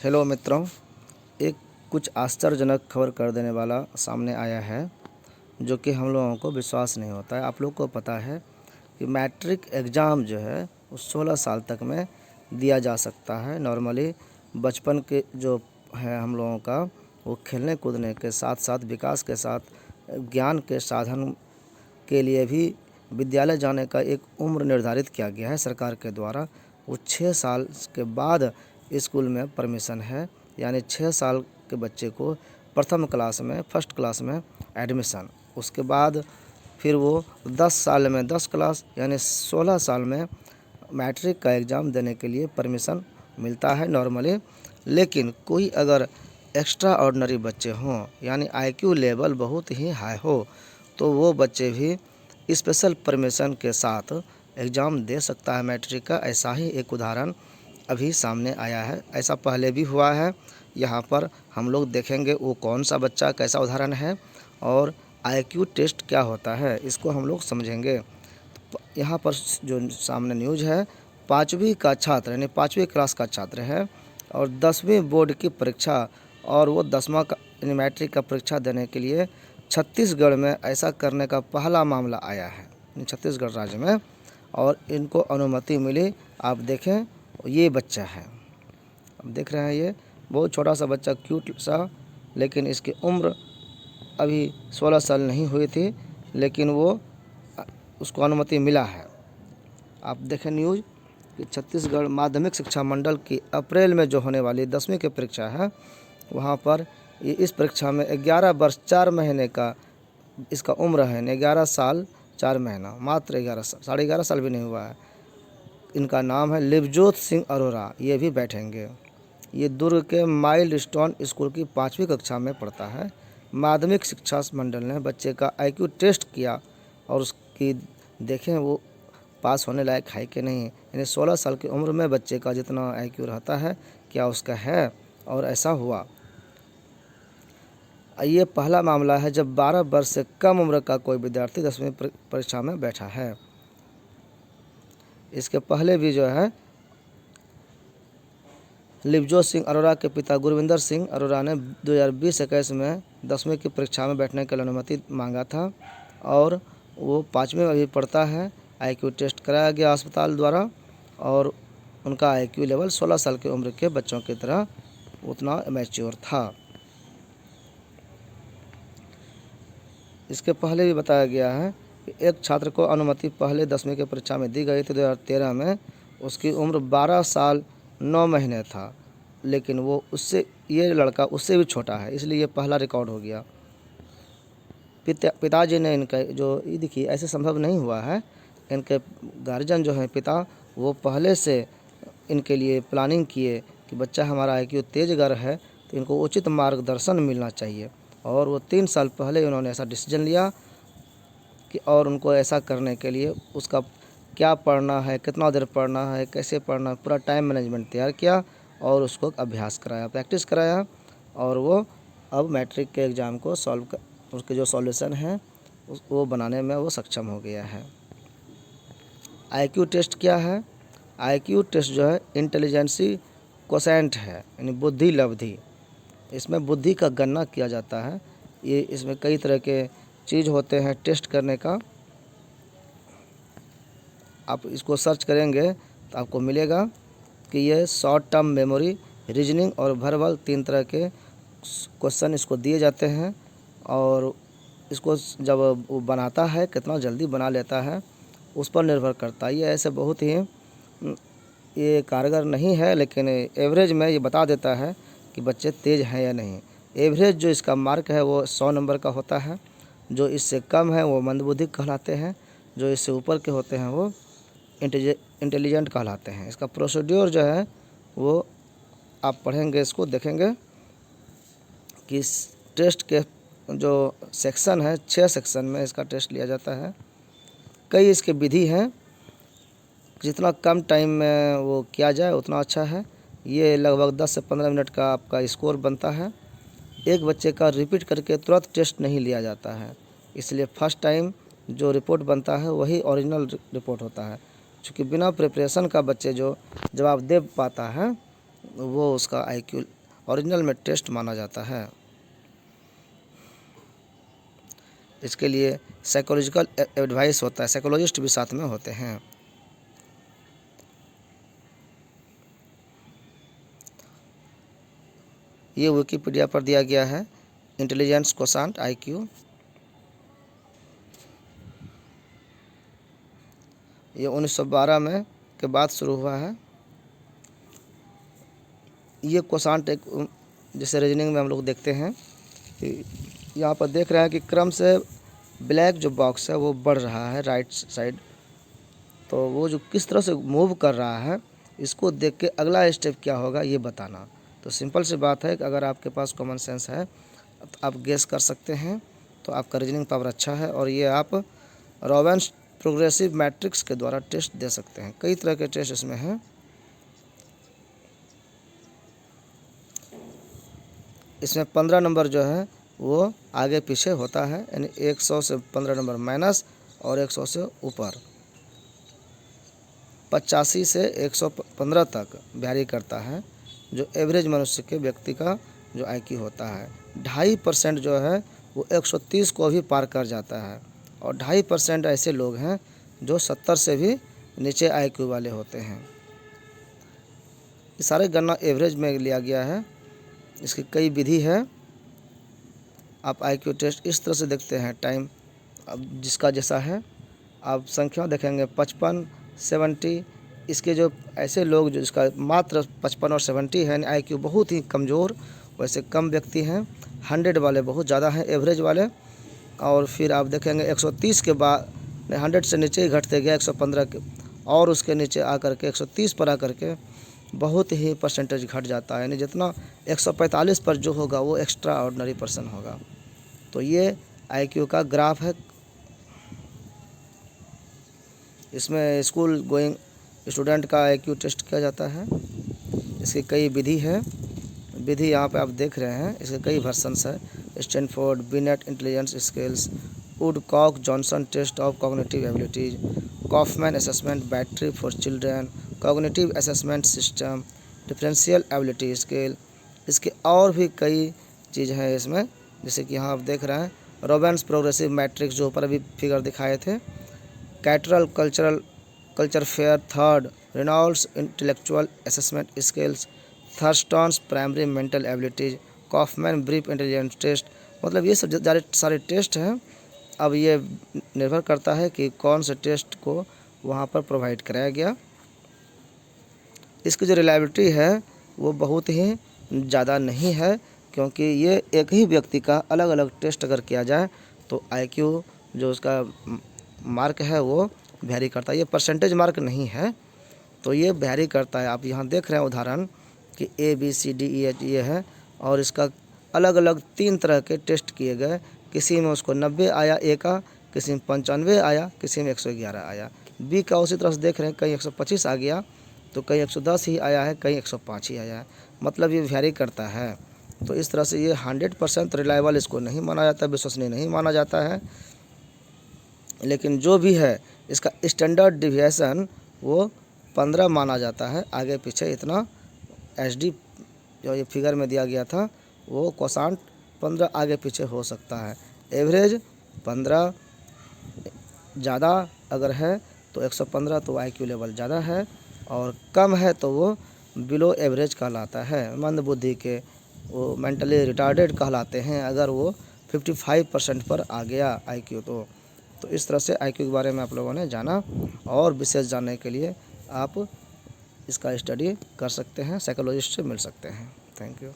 Hello मित्रों, एक कुछ आश्चर्यजनक खबर कर देने वाला सामने आया है जो कि हम लोगों को विश्वास नहीं होता है। आप लोग को पता है कि मैट्रिक एग्ज़ाम जो है वो 16 साल तक में दिया जा सकता है। नॉर्मली बचपन के जो है हम लोगों का वो खेलने कूदने के साथ साथ विकास के साथ ज्ञान के साधन के लिए भी विद्यालय जाने का एक उम्र निर्धारित किया गया है सरकार के द्वारा। वो 6 साल के बाद स्कूल में परमिशन है, यानी 6 साल के बच्चे को प्रथम क्लास में फर्स्ट क्लास में एडमिशन। उसके बाद फिर वो 10 साल में 10 क्लास यानी 16 साल में मैट्रिक का एग्ज़ाम देने के लिए परमिशन मिलता है नॉर्मली। लेकिन कोई अगर एक्स्ट्रा ऑर्डिनरी बच्चे हों, यानी आईक्यू लेवल बहुत ही हाई हो, तो वो बच्चे भी स्पेशल परमिशन के साथ एग्ज़ाम दे सकता है मैट्रिक का। ऐसा ही एक उदाहरण अभी सामने आया है, ऐसा पहले भी हुआ है। यहाँ पर हम लोग देखेंगे वो कौन सा बच्चा कैसा उदाहरण है और आईक्यू टेस्ट क्या होता है, इसको हम लोग समझेंगे। यहाँ पर जो सामने न्यूज़ है, 5वीं का छात्र यानी 5वीं क्लास का छात्र है और 10वीं बोर्ड की परीक्षा और वो 10वां का यानी मैट्रिक का परीक्षा देने के लिए छत्तीसगढ़ में ऐसा करने का पहला मामला आया है, छत्तीसगढ़ राज्य में, और इनको अनुमति मिली। आप देखें, ये बच्चा है, अब देख रहे हैं, ये बहुत छोटा सा बच्चा, क्यूट सा, लेकिन इसकी उम्र अभी 16 साल नहीं हुई थी, लेकिन वो उसको अनुमति मिला है। आप देखें न्यूज़ कि छत्तीसगढ़ माध्यमिक शिक्षा मंडल की अप्रैल में जो होने वाली 10वीं की परीक्षा है, वहाँ पर इस परीक्षा में 11 वर्ष 4 महीने का इसका उम्र है, 11 साल 4 महीना, मात्र 11 साल, 11.5 साल भी नहीं हुआ है। इनका नाम है लिवजोत सिंह अरोरा। ये भी बैठेंगे। ये दुर्ग के माइलस्टोन स्कूल की 5वीं कक्षा में पढ़ता है। माध्यमिक शिक्षा मंडल ने बच्चे का आईक्यू टेस्ट किया और उसकी देखें वो पास होने लायक है कि नहीं, यानी 16 साल की उम्र में बच्चे का जितना आईक्यू रहता है क्या उसका है, और ऐसा हुआ। ये पहला मामला है जब 12 वर्ष से कम उम्र का कोई विद्यार्थी 10वीं परीक्षा में बैठा है। इसके पहले भी जो है लिवजोत सिंह अरोरा के पिता गुरविंदर सिंह अरोरा ने 2020-21 में 10वीं की परीक्षा में बैठने के लिए अनुमति मांगा था और वो 5वीं में अभी पढ़ता है। आईक्यू टेस्ट कराया गया अस्पताल द्वारा और उनका आईक्यू लेवल 16 साल की उम्र के बच्चों की तरह उतना मैच्योर था। इसके पहले भी बताया गया है कि एक छात्र को अनुमति पहले 10वीं की परीक्षा में दी गई थी 2013 में। उसकी उम्र 12 साल 9 महीने था, लेकिन वो उससे ये लड़का उससे भी छोटा है, इसलिए ये पहला रिकॉर्ड हो गया। पिताजी ने इनका जो ये देखिए ऐसे संभव नहीं हुआ है, इनके गार्जियन जो हैं पिता, वो पहले से इनके लिए प्लानिंग किए कि बच्चा हमारा आईक्यू तेज़गर है तो इनको उचित मार्गदर्शन मिलना चाहिए, और वो 3 साल पहले उन्होंने ऐसा डिसीजन लिया कि और उनको ऐसा करने के लिए उसका क्या पढ़ना है, कितना देर पढ़ना है, कैसे पढ़ना है, पूरा टाइम मैनेजमेंट तैयार किया और उसको अभ्यास कराया, प्रैक्टिस कराया, और वो अब मैट्रिक के एग्ज़ाम को उसके जो सॉल्यूशन है वो बनाने में वो सक्षम हो गया है। आईक्यू टेस्ट क्या है? आईक्यू टेस्ट जो है इंटेलिजेंसी क्वोशेंट है, यानी बुद्धि लब्धि। इसमें बुद्धि का गणना किया जाता है। ये इसमें कई तरह के चीज़ होते हैं टेस्ट करने का। आप इसको सर्च करेंगे तो आपको मिलेगा कि ये शॉर्ट टर्म मेमोरी, रीजनिंग और वर्बल 3 तरह के क्वेश्चन इसको दिए जाते हैं, और इसको जब वो बनाता है कितना जल्दी बना लेता है उस पर निर्भर करता है। ये ऐसे बहुत ही ये कारगर नहीं है, लेकिन एवरेज में ये बता देता है कि बच्चे तेज़ हैं या नहीं। एवरेज जो इसका मार्क है वो 100 नंबर का होता है। जो इससे कम है वो मंदबुद्धि कहलाते हैं, जो इससे ऊपर के होते हैं वो इंटेलिजेंट कहलाते हैं। इसका प्रोसीड्योर जो है वो आप पढ़ेंगे, इसको देखेंगे कि इस टेस्ट के जो सेक्शन है 6 सेक्शन में इसका टेस्ट लिया जाता है। कई इसके विधि हैं, जितना कम टाइम में वो किया जाए उतना अच्छा है। ये लगभग 10 से 15 मिनट का आपका स्कोर बनता है। एक बच्चे का रिपीट करके तुरंत टेस्ट नहीं लिया जाता है, इसलिए फर्स्ट टाइम जो रिपोर्ट बनता है वही ओरिजिनल रिपोर्ट होता है। क्योंकि बिना प्रिपरेशन का बच्चे जो जवाब दे पाता है वो उसका आईक्यू ओरिजिनल में टेस्ट माना जाता है। इसके लिए साइकोलॉजिकल एडवाइस होता है, साइकोलॉजिस्ट भी साथ में होते हैं। ये विकिपीडिया पर दिया गया है, इंटेलिजेंस क्वोशेंट आईक्यू। ये 1912 में के बाद शुरू हुआ है। ये क्वोशेंट एक जैसे रीजनिंग में हम लोग देखते हैं कि यहाँ पर देख रहे हैं कि क्रम से ब्लैक जो बॉक्स है वो बढ़ रहा है राइट साइड, तो वो जो किस तरह से मूव कर रहा है इसको देख के अगला स्टेप क्या होगा ये बताना। तो सिंपल सी बात है कि अगर आपके पास कॉमन सेंस है तो आप गेस कर सकते हैं, तो आपका रीजनिंग पावर अच्छा है। और ये आप रॉबिन्स प्रोग्रेसिव मैट्रिक्स के द्वारा टेस्ट दे सकते हैं। कई तरह के टेस्ट इसमें हैं। इसमें 15 नंबर जो है वो आगे पीछे होता है, यानी 100 से 15 नंबर माइनस और 100 से ऊपर। 85 से 115 तक वैरी करता है, जो एवरेज मनुष्य के व्यक्ति का जो आईक्यू होता है। 2.5% जो है वो 130 को भी पार कर जाता है, और 2.5% ऐसे लोग हैं जो 70 से भी नीचे आईक्यू वाले होते हैं। ये सारे गणना एवरेज में लिया गया है। इसकी कई विधि है। आप आईक्यू टेस्ट इस तरह से देखते हैं, टाइम अब जिसका जैसा है आप संख्या देखेंगे 55, 70। इसके जो ऐसे लोग जो इसका मात्र 55 और 70 है, आईक्यू बहुत ही कमज़ोर, वैसे कम व्यक्ति हैं। 100 वाले बहुत ज़्यादा हैं, एवरेज वाले। और फिर आप देखेंगे 130 के बाद 100 से नीचे ही घटते गया 115 के, और उसके नीचे आकर के 130 पर आकर के बहुत ही परसेंटेज घट जाता है, यानी जितना 145 पर जो होगा वो एक्स्ट्रा ऑर्डिनरी पर्सन होगा। तो ये आईक्यू का ग्राफ है। इसमें स्कूल गोइंग स्टूडेंट का आईक्यू टेस्ट किया जाता है। इसकी कई विधि है। विधि यहाँ पे आप देख रहे हैं, इसके कई वर्जन्स है। Stanford, Binet intelligence scales, Woodcock Johnson test of cognitive abilities, Kaufman assessment battery for children, cognitive assessment system, differential ability scale. इसके और भी कई चीज़ हैं इसमें, जैसे कि यहाँ आप देख रहे हैं रॉबिन्स प्रोग्रेसिव मैट्रिक्स, जो ऊपर अभी फिगर दिखाए थे, Cattell's culture fair third, Reynolds intellectual assessment scales, Thurstone's primary mental abilities, Kaufman brief intelligence test. मतलब ये सब सारे टेस्ट हैं। अब ये निर्भर करता है कि कौन से टेस्ट को वहाँ पर प्रोवाइड कराया गया। इसकी जो रिलायबिलिटी है वो बहुत ही ज़्यादा नहीं है, क्योंकि ये एक ही व्यक्ति का अलग अलग टेस्ट अगर किया जाए तो आईक्यू जो उसका मार्क है वो वैरी करता है। ये परसेंटेज मार्क नहीं है, तो ये वैरी करता है। आप यहाँ देख रहे हैं उदाहरण कि ABCDE ये है, और इसका अलग अलग 3 तरह के टेस्ट किए गए। किसी में उसको 90 आया A का, किसी में 95 आया, किसी में 111 आया। B का उसी तरह से देख रहे हैं, कहीं 125 आ गया तो कहीं 110 ही आया है, कहीं 105 ही आया है। मतलब ये वैरी करता है। तो इस तरह से ये 100% रिलायबल इसको नहीं माना जाता, विश्वसनीय नहीं माना जाता है। लेकिन जो भी है इसका स्टैंडर्ड डिविएशन वो 15 माना जाता है। आगे पीछे इतना HD जो ये फिगर में दिया गया था वो क्वोशेंट 15 आगे पीछे हो सकता है। एवरेज 15 ज़्यादा अगर है तो 115 तो आईक्यू लेवल ज़्यादा है, और कम है तो वो बिलो एवरेज कहलाता है। मंद बुद्धि के वो मेंटली रिटार्डेड कहलाते हैं अगर वो 55% पर आ गया आईक्यू। तो इस तरह से आईक्यू के बारे में आप लोगों ने जाना, और विशेष जानने के लिए आप इसका स्टडी कर सकते हैं, साइकोलॉजिस्ट से मिल सकते हैं। Thank you.